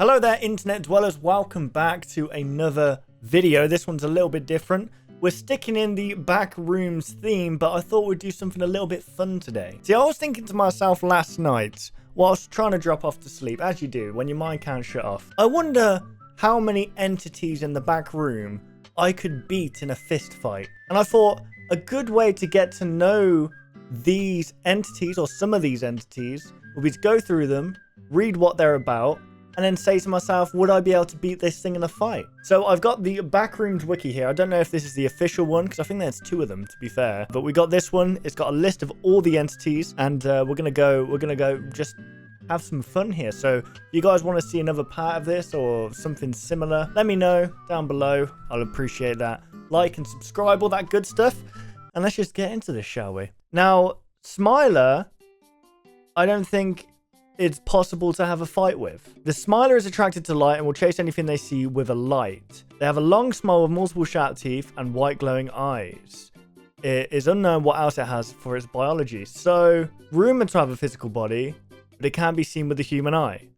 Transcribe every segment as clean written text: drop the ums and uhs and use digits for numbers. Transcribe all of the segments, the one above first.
Hello there, internet dwellers. Welcome back to another video. This one's a little bit different. We're sticking in the Backrooms theme, but I thought we'd do something a little bit fun today. See, I was thinking to myself last night, whilst trying to drop off to sleep, as you do when your mind can't shut off. I wonder how many entities in the back room I could beat in a fist fight. And I thought a good way to get to know these entities, or some of these entities, would be to go through them, read what they're about, and then say to myself, would I be able to beat this thing in a fight? So I've got the Backrooms Wiki here. I don't know if this is the official one, because I think there's two of them, to be fair. But we got this one. It's got a list of all the entities, and we're gonna go just have some fun here. So if you guys want to see another part of this or something similar, let me know down below. I'll appreciate that. Like and subscribe, all that good stuff. And let's just get into this, shall we? Now, Smiler, I don't think it's possible to have a fight with. The Smiler is attracted to light and will chase anything they see with a light. They have a long smile with multiple sharp teeth and white glowing eyes. It is unknown what else it has for its biology. So, rumored to have a physical body, but it can't be seen with the human eye.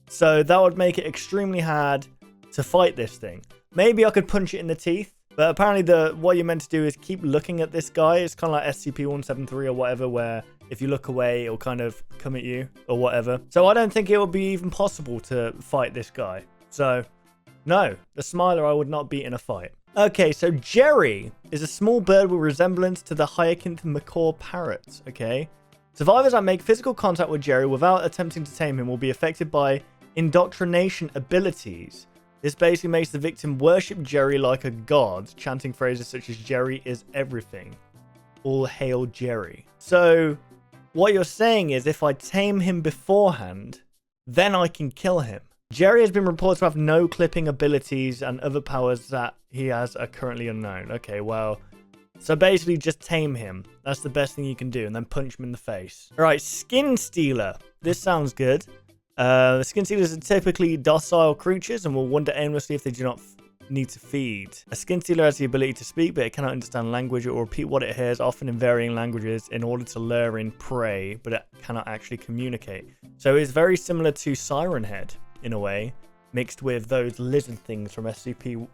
So that would make it extremely hard to fight this thing. Maybe I could punch it in the teeth, but apparently what you're meant to do is keep looking at this guy. It's kind of like SCP-173 or whatever, where if you look away, it'll kind of come at you or whatever. So I don't think it would be even possible to fight this guy. So, no, the Smiler I would not beat in a fight. Okay, so Jerry is a small bird with resemblance to the hyacinth macaw parrot, okay? Survivors that make physical contact with Jerry without attempting to tame him will be affected by indoctrination abilities. This basically makes the victim worship Jerry like a god, chanting phrases such as Jerry is everything. All hail Jerry. So what you're saying is if I tame him beforehand, then I can kill him. Jerry has been reported to have no clipping abilities, and other powers that he has are currently unknown. Okay, well, so basically just tame him. That's the best thing you can do, and then punch him in the face. All right, Skinstealer. This sounds good. Skinstealers are typically docile creatures and will wander aimlessly if they do not need to feed. A Skinstealer has the ability to speak, but it cannot understand language or repeat what it hears, often in varying languages, in order to lure in prey, but it cannot actually communicate. So it's very similar to Siren Head, in a way, mixed with those lizard things from SCP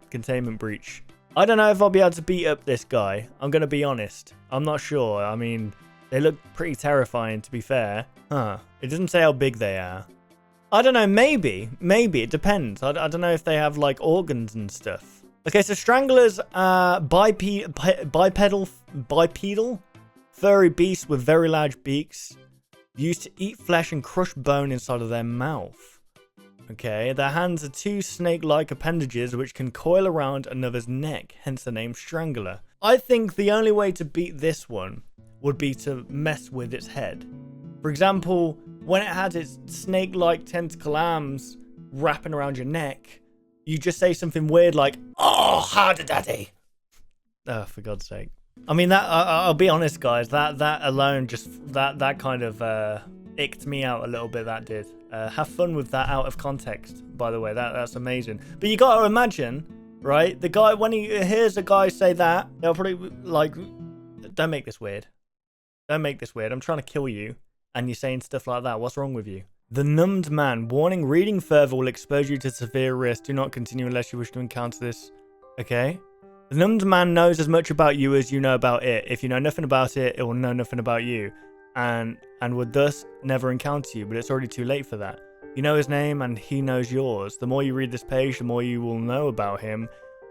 Containment Breach. I don't know if I'll be able to beat up this guy. I'm going to be honest. I'm not sure. I mean, they look pretty terrifying, to be fair. It doesn't say how big they are. I don't know, maybe. It depends. I don't know if they have, like, organs and stuff. Okay, so Stranglers are bipedal, furry beasts with very large beaks, used to eat flesh and crush bone inside of their mouth. Okay, their hands are two snake-like appendages which can coil around another's neck, hence the name Strangler. I think the only way to beat this one would be to mess with its head. For example, when it has its snake-like tentacle arms wrapping around your neck, you just say something weird like, "Oh, harder, daddy." Oh, for God's sake. I mean, that I'll be honest, guys. That alone, just that kind of icked me out a little bit. That did. Have fun with that out of context, by the way. That's amazing. But you got to imagine, right? The guy, when he hears a guy say that, they'll probably like, "Don't make this weird. Don't make this weird. I'm trying to kill you. And you're saying stuff like that. What's wrong with you?" The Numbed Man. Warning, reading further will expose you to severe risk. Do not continue unless you wish to encounter this. Okay. The Numbed Man knows as much about you as you know about it. If you know nothing about it, it will know nothing about you. And would thus never encounter you. But it's already too late for that. You know his name and he knows yours. The more you read this page, the more you will know about him.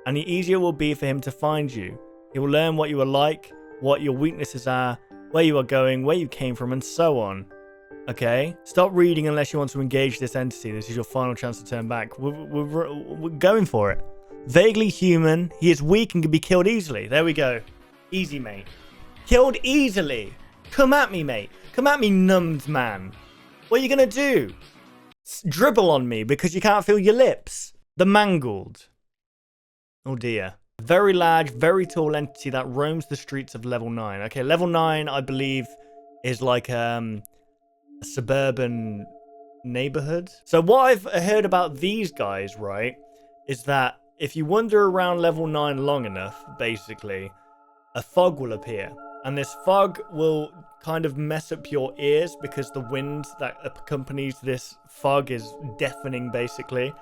And the easier it will be for him to find you. He will learn what you are like, what your weaknesses are, where you are going, where you came from, and so on. Okay? Stop reading unless you want to engage this entity. This is your final chance to turn back. We're going for it. Vaguely human. He is weak and can be killed easily. There we go. Easy, mate. Killed easily. Come at me, mate. Come at me, Numbed Man. What are you going to do? Dribble on me because you can't feel your lips. The Mangled. Oh, dear. Very large, very tall entity that roams the streets of level 9. Okay, level 9, I believe, is like a suburban neighborhood. So what I've heard about these guys, right, is that if you wander around level 9 long enough, basically, a fog will appear. And this fog will kind of mess up your ears because the wind that accompanies this fog is deafening, basically.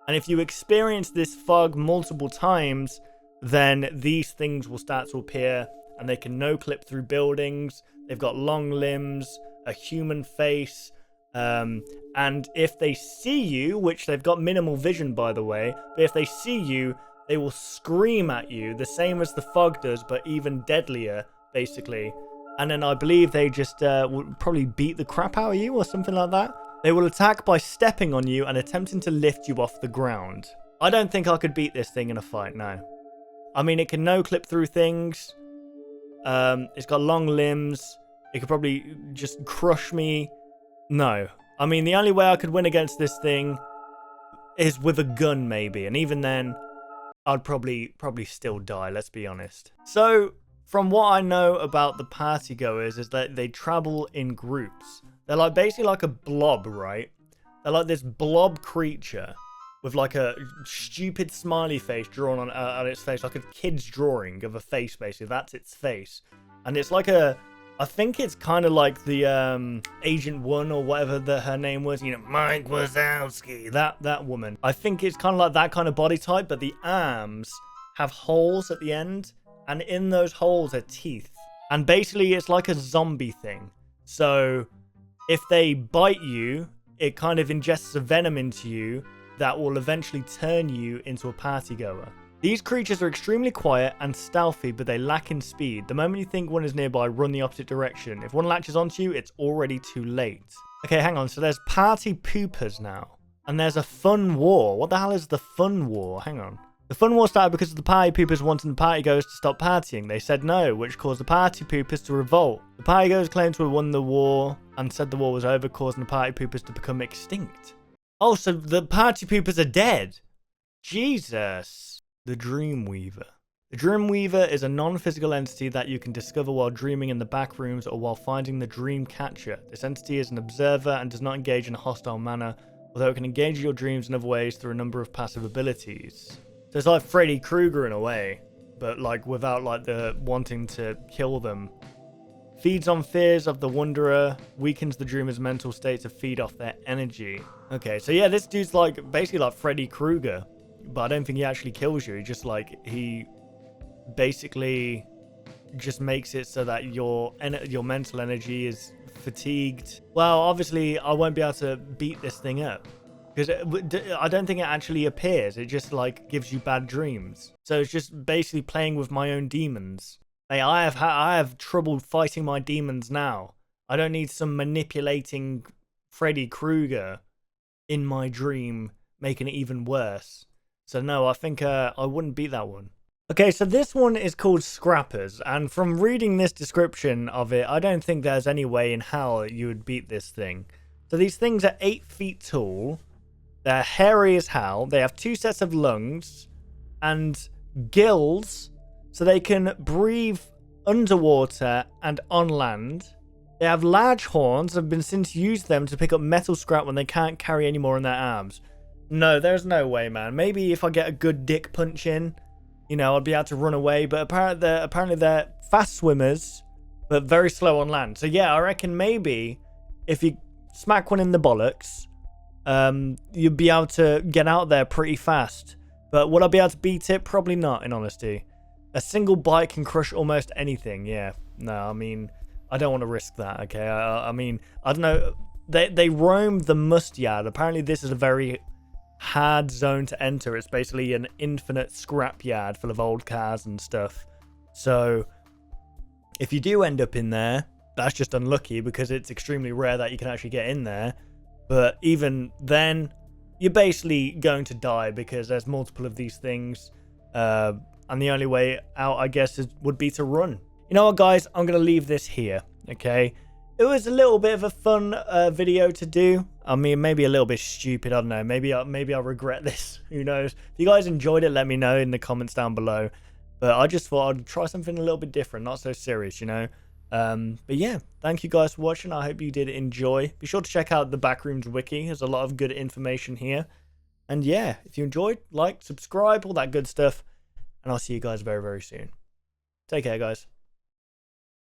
And if you experience this fog multiple times, then these things will start to appear, and they can no-clip through buildings. They've got long limbs, a human face, and if they see you, which they've got minimal vision, by the way, but if they see you, they will scream at you, the same as the fog does, but even deadlier, basically. And then I believe they just will probably beat the crap out of you or something like that. They will attack by stepping on you and attempting to lift you off the ground. I don't think I could beat this thing in a fight, no. I mean, it can no-clip through things. It's got long limbs. It could probably just crush me. No. I mean, the only way I could win against this thing is with a gun, maybe. And even then, I'd probably still die, let's be honest. So, from what I know about the partygoers is that they travel in groups. They're like basically like a blob, right? They're like this blob creature with like a stupid smiley face drawn on its face, like a kid's drawing of a face, basically. That's its face. And it's like I think it's kind of like the Agent 1 or whatever her name was, you know, Mike Wazowski, that woman. I think it's kind of like that kind of body type, but the arms have holes at the end, and in those holes are teeth. And basically it's like a zombie thing. So if they bite you, it kind of ingests a venom into you that will eventually turn you into a partygoer. These creatures are extremely quiet and stealthy, but they lack in speed. The moment you think one is nearby, run the opposite direction. If one latches onto you, it's already too late. Okay, hang on. So there's party poopers now. And there's a fun war. What the hell is the fun war? Hang on. The fun war started because of the party poopers wanting the partygoers to stop partying. They said no, which caused the party poopers to revolt. The partygoers claimed to have won the war and said the war was over, causing the party poopers to become extinct. Oh, so the party poopers are dead. Jesus. The Dreamweaver. The Dreamweaver is a non-physical entity that you can discover while dreaming in the back rooms or while finding the dream catcher. This entity is an observer and does not engage in a hostile manner, although it can engage your dreams in other ways through a number of passive abilities. So it's like Freddy Krueger in a way, but like without like the wanting to kill them. Feeds on fears of the wanderer, weakens the dreamer's mental state to feed off their energy. Okay, so yeah, this dude's like basically like Freddy Krueger. But I don't think he actually kills you. He just like, he basically just makes it so that your mental energy is fatigued. Well, obviously I won't be able to beat this thing up because I don't think it actually appears. It just like gives you bad dreams. So it's just basically playing with my own demons. Like, I have trouble fighting my demons now. I don't need some manipulating Freddy Krueger in my dream making it even worse. So no, I think I wouldn't beat that one. Okay, so this one is called Scrappers, and from reading this description of it, I don't think there's any way in hell you would beat this thing. So these things are 8 feet tall, they're hairy as hell, they have 2 sets of lungs, and gills, so they can breathe underwater and on land. They have large horns, have been since used them to pick up metal scrap when they can't carry any more in their arms. No, there's no way, man. Maybe if I get a good dick punch in, you know, I'd be able to run away. But apparently they're fast swimmers, but very slow on land. So yeah, I reckon maybe if you smack one in the bollocks, you'd be able to get out there pretty fast. But would I be able to beat it? Probably not, in honesty. A single bite can crush almost anything. Yeah, no, I mean, I don't want to risk that, okay? I mean, I don't know. They roam the must yard. Apparently this is a very hard zone to enter. It's basically an infinite scrap yard full of old cars and stuff. So if you do end up in there, that's just unlucky because it's extremely rare that you can actually get in there. But even then, you're basically going to die because there's multiple of these things. And the only way out, I guess, would be to run. You know what, guys? I'm going to leave this here, okay? It was a little bit of a fun video to do. I mean, maybe a little bit stupid. I don't know. Maybe I'll regret this. Who knows? If you guys enjoyed it, let me know in the comments down below. But I just thought I'd try something a little bit different, not so serious, you know. But yeah, thank you guys for watching. I hope you did enjoy. Be sure to check out the Backrooms Wiki. There's a lot of good information here. And yeah, if you enjoyed, like, subscribe, all that good stuff. And I'll see you guys very, very soon. Take care, guys.